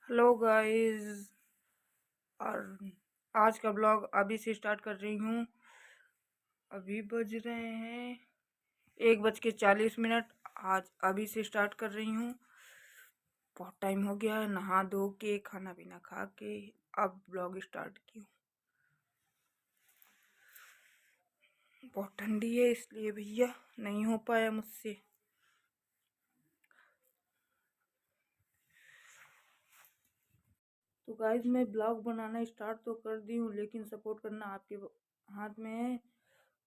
Hello guys. और आज का ब्लॉग अभी से स्टार्ट कर रही हूँ। अभी बज रहे हैं 1:40। आज अभी से स्टार्ट कर रही हूँ। बहुत टाइम हो गया है, नहा धो के खाना पीना खा के अब ब्लॉग स्टार्ट की हूँ। बहुत ठंडी है इसलिए भैया नहीं हो पाया मुझसे। तो गाइस मैं ब्लॉग बनाना स्टार्ट तो कर दी हूँ, लेकिन सपोर्ट करना आपके हाथ में है।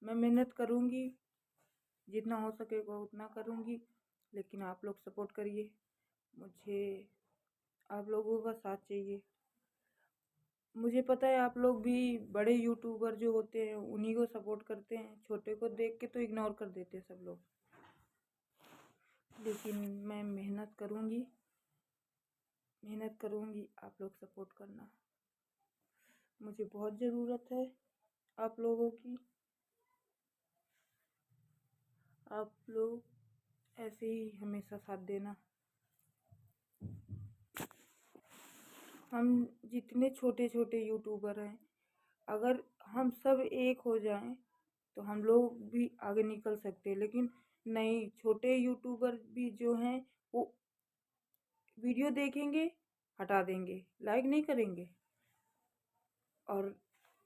मैं मेहनत करूँगी, जितना हो सकेगा उतना करूँगी, लेकिन आप लोग सपोर्ट करिए। मुझे आप लोगों का साथ चाहिए। मुझे पता है आप लोग भी बड़े यूट्यूबर जो होते हैं उन्हीं को सपोर्ट करते हैं, छोटे को देख के तो इग्नोर कर देते हैं सब लोग। लेकिन मैं मेहनत करूँगी, आप लोग सपोर्ट करना। मुझे बहुत ज़रूरत है आप लोगों की। आप लोग ऐसे ही हमेशा साथ देना। हम जितने छोटे छोटे यूट्यूबर हैं, अगर हम सब एक हो जाएं तो हम लोग भी आगे निकल सकते हैं। लेकिन नहीं, छोटे यूट्यूबर भी जो हैं वो वीडियो देखेंगे, हटा देंगे, लाइक नहीं करेंगे। और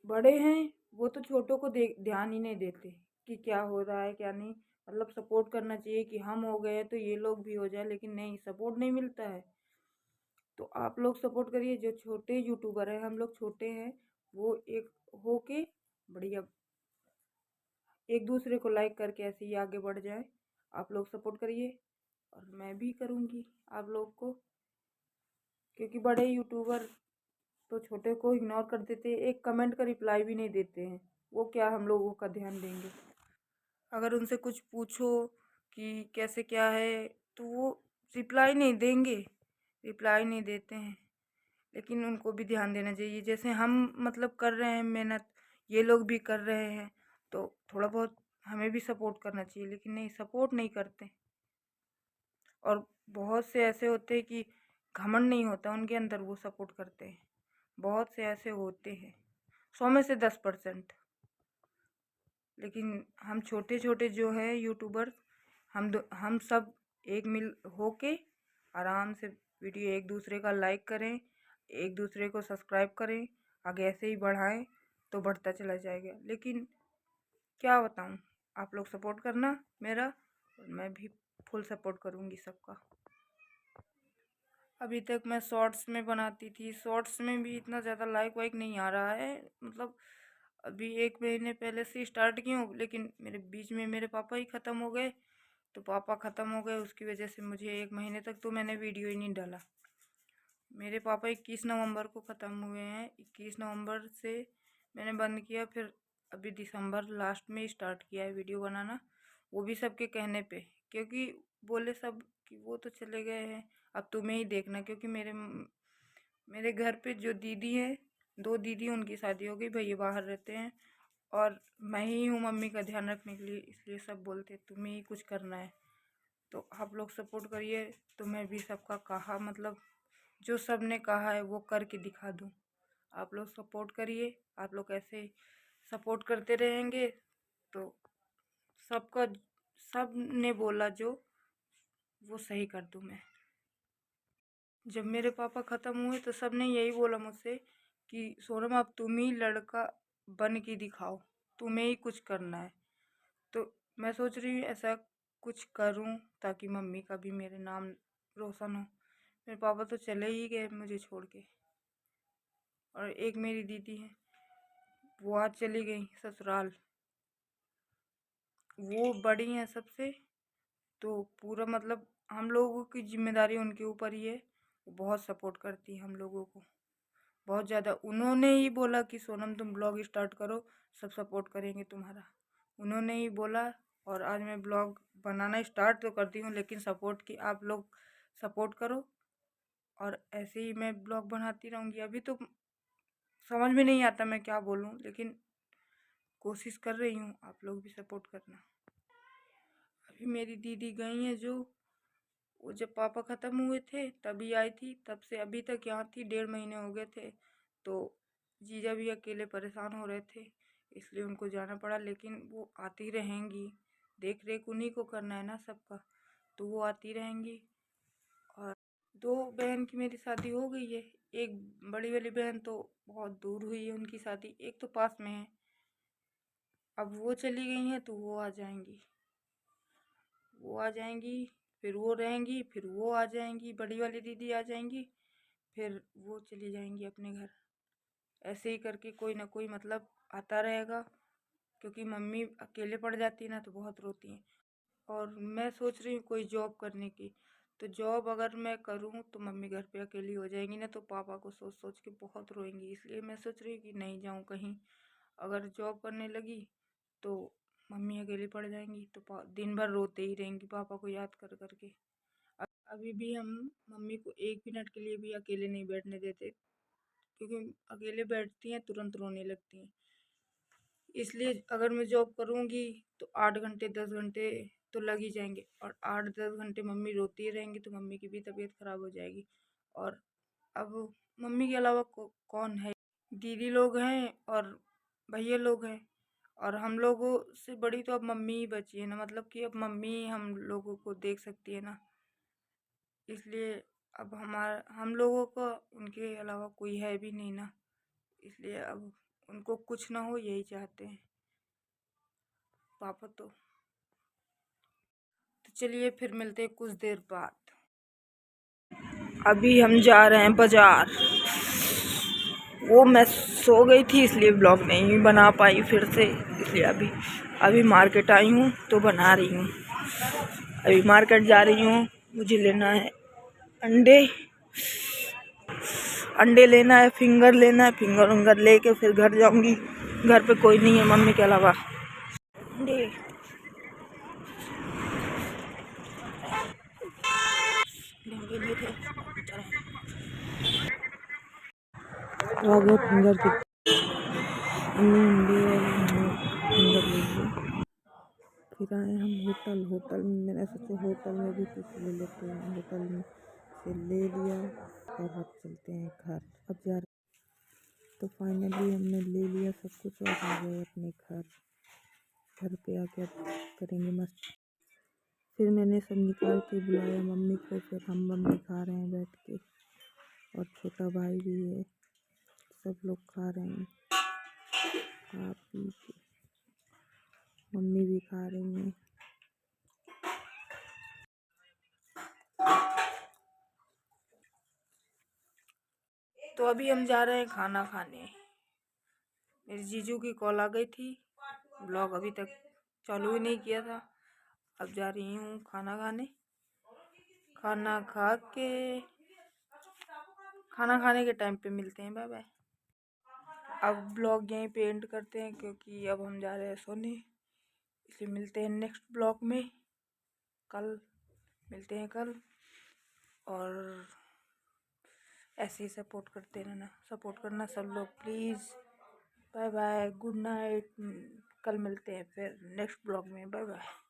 बड़े हैं वो तो छोटों को ध्यान ही नहीं देते कि क्या हो रहा है क्या नहीं। मतलब सपोर्ट करना चाहिए कि हम हो गए तो ये लोग भी हो जाए, लेकिन नहीं, सपोर्ट नहीं मिलता है। तो आप लोग सपोर्ट करिए। जो छोटे यूट्यूबर हैं, हम लोग छोटे हैं, वो एक होके बढ़िया एक दूसरे को लाइक करके ऐसे ही आगे बढ़ जाए। आप लोग सपोर्ट करिए और मैं भी करूँगी आप लोग को, क्योंकि बड़े यूट्यूबर तो छोटे को इग्नोर कर देते हैं, एक कमेंट का रिप्लाई भी नहीं देते हैं। वो क्या हम लोगों का ध्यान देंगे। अगर उनसे कुछ पूछो कि कैसे क्या है तो वो रिप्लाई नहीं देंगे, रिप्लाई नहीं देते हैं। लेकिन उनको भी ध्यान देना चाहिए, जैसे हम मतलब कर रहे हैं मेहनत, ये लोग भी कर रहे हैं, तो थोड़ा बहुत हमें भी सपोर्ट करना चाहिए। लेकिन नहीं, सपोर्ट नहीं करते। और बहुत से ऐसे होते हैं कि घमंड नहीं होता उनके अंदर, वो सपोर्ट करते हैं। बहुत से ऐसे होते हैं, 100 में से 10%। लेकिन हम छोटे छोटे जो है यूट्यूबर, हम सब एक मिल होके आराम से वीडियो एक दूसरे का लाइक करें, एक दूसरे को सब्सक्राइब करें, आगे ऐसे ही बढ़ाएं तो बढ़ता चला जाएगा। लेकिन क्या बताऊं, आप लोग सपोर्ट करना मेरा, और मैं भी फुल सपोर्ट करूंगी सबका। अभी तक मैं शॉर्ट्स में बनाती थी, शॉर्ट्स में भी इतना ज़्यादा लाइक वाइक नहीं आ रहा है। मतलब अभी 1 महीने पहले से स्टार्ट की हूँ, लेकिन मेरे बीच में मेरे पापा ही ख़त्म हो गए। तो पापा ख़त्म हो गए, उसकी वजह से मुझे 1 महीने तक तो मैंने वीडियो ही नहीं डाला। मेरे पापा 21 नवंबर को ख़त्म हुए हैं। 21 नवंबर से मैंने बंद किया, फिर अभी दिसंबर लास्ट में स्टार्ट किया है वीडियो बनाना, वो भी सबके कहने पे। क्योंकि बोले सब कि वो तो चले गए हैं, अब तुम्हें ही देखना। क्योंकि मेरे घर पे जो दीदी है, 2 दीदी, उनकी शादी हो गई, भैया बाहर रहते हैं, और मैं ही हूँ मम्मी का ध्यान रखने के लिए। इसलिए सब बोलते तुम्हें ही कुछ करना है। तो आप लोग सपोर्ट करिए, तो मैं भी सबका कहा मतलब जो सब ने कहा है वो करके दिखा दूँ। आप लोग सपोर्ट करिए। आप लोग ऐसे सपोर्ट करते रहेंगे तो सबका, सब ने बोला जो वो सही कर दूँ मैं। जब मेरे पापा ख़त्म हुए तो सब ने यही बोला मुझसे कि सोनम अब तुम ही लड़का बन के दिखाओ, तुम्हें ही कुछ करना है। तो मैं सोच रही हूँ ऐसा कुछ करूँ ताकि मम्मी का भी मेरे नाम रोशन हो। मेरे पापा तो चले ही गए मुझे छोड़ के, और एक मेरी दीदी है वो आज चली गई ससुराल। वो बड़ी हैं सबसे, तो पूरा मतलब हम लोगों की जिम्मेदारी उनके ऊपर ही है। वो बहुत सपोर्ट करती है हम लोगों को, बहुत ज़्यादा। उन्होंने ही बोला कि सोनम तुम ब्लॉग स्टार्ट करो, सब सपोर्ट करेंगे तुम्हारा। उन्होंने ही बोला, और आज मैं ब्लॉग बनाना स्टार्ट तो करती हूँ, लेकिन सपोर्ट की आप लोग सपोर्ट करो, और ऐसे ही मैं ब्लॉग बनाती रहूँगी। अभी तो समझ में नहीं आता मैं क्या बोलूँ, लेकिन कोशिश कर रही हूँ। आप लोग भी सपोर्ट करना। अभी मेरी दीदी गई हैं जो, वो जब पापा ख़त्म हुए थे तभी आई थी, तब से अभी तक यहाँ थी, 1.5 महीने हो गए थे। तो जीजा भी अकेले परेशान हो रहे थे, इसलिए उनको जाना पड़ा। लेकिन वो आती रहेंगी, देख रेख उन्हीं को करना है ना सबका, तो वो आती रहेंगी। और 2 बहन की मेरी शादी हो गई है। एक बड़ी वाली बहन तो बहुत दूर हुई है उनकी शादी, एक तो पास में है। अब वो चली गई हैं तो वो आ जाएंगी, फिर वो रहेंगी, फिर वो आ जाएंगी, बड़ी वाली दीदी आ जाएंगी, फिर वो चली जाएंगी अपने घर। ऐसे ही करके कोई ना कोई मतलब आता रहेगा, क्योंकि मम्मी अकेले पड़ जाती है ना तो बहुत रोती हैं। और मैं सोच रही हूँ कोई जॉब करने की, तो जॉब अगर मैं करूँ तो मम्मी घर पे अकेली हो जाएंगी ना, तो पापा को सोच सोच के बहुत रोएंगी। इसलिए मैं सोच रही हूँ कि नहीं जाऊँ कहीं। अगर जॉब करने लगी तो मम्मी अकेली पड़ जाएंगी, तो दिन भर रोते ही रहेंगी पापा को याद कर करके। अभी भी हम मम्मी को 1 मिनट के लिए भी अकेले नहीं बैठने देते, क्योंकि अकेले बैठती हैं तुरंत रोने लगती हैं। इसलिए अगर मैं जॉब करूँगी तो 8 घंटे 10 घंटे तो लग ही जाएंगे, और 8-10 घंटे मम्मी रोती ही रहेंगी तो मम्मी की भी तबीयत खराब हो जाएगी। और अब मम्मी के अलावा कौन है? दीदी लोग हैं और भैया लोग हैं, और हम लोगों से बड़ी तो अब मम्मी ही बची है ना, मतलब कि अब मम्मी ही हम लोगों को देख सकती है ना। इसलिए अब हम लोगों को उनके अलावा कोई है भी नहीं ना, इसलिए अब उनको कुछ ना हो यही चाहते हैं पापा तो चलिए फिर मिलते हैं कुछ देर बाद। अभी हम जा रहे हैं बाजार। वो मैं सो गई थी इसलिए ब्लॉग नहीं बना पाई फिर से, इसलिए अभी मार्केट आई हूँ तो बना रही हूँ। अभी मार्केट जा रही हूँ, मुझे लेना है अंडे अंडे लेना है, फिंगर लेना है, फिंगर लेके फिर घर जाऊंगी। घर पे कोई नहीं है मम्मी के अलावा। अंडे फिंगर के अंडे फिंगर लीजिए। फिर आए हम होटल में, मैंने सोचा होटल में भी कुछ ले लेते हैं, होटल में से ले लिया और अब चलते हैं घर। अब जा रहे तो फाइनली हमने ले लिया सब कुछ और आ गए अपने घर। घर पे आके अब करेंगे मस्त। फिर मैंने सब निकाल के बुलाया मम्मी को, फिर हम मम्मी खा रहे हैं बैठ के, और छोटा भाई भी है, सब लोग खा रहे हैं खा पी के। मम्मी भी खा रही हैं। तो अभी हम जा रहे हैं खाना खाने। मेरे जीजू की कॉल आ गई थी, ब्लॉग अभी तक चालू ही नहीं किया था। अब जा रही हूँ खाना खाने। खाना खाने के टाइम पे मिलते हैं। Bye bye. अब ब्लॉग यहीं पे एंड करते हैं, क्योंकि अब हम जा रहे हैं सोने। इसलिए मिलते हैं नेक्स्ट ब्लॉग में कल। मिलते हैं कल, और ऐसे ही सपोर्ट करते रहना, सपोर्ट करना सब लोग please. Bye bye, good night. कल मिलते हैं फिर नेक्स्ट ब्लॉग में। Bye bye.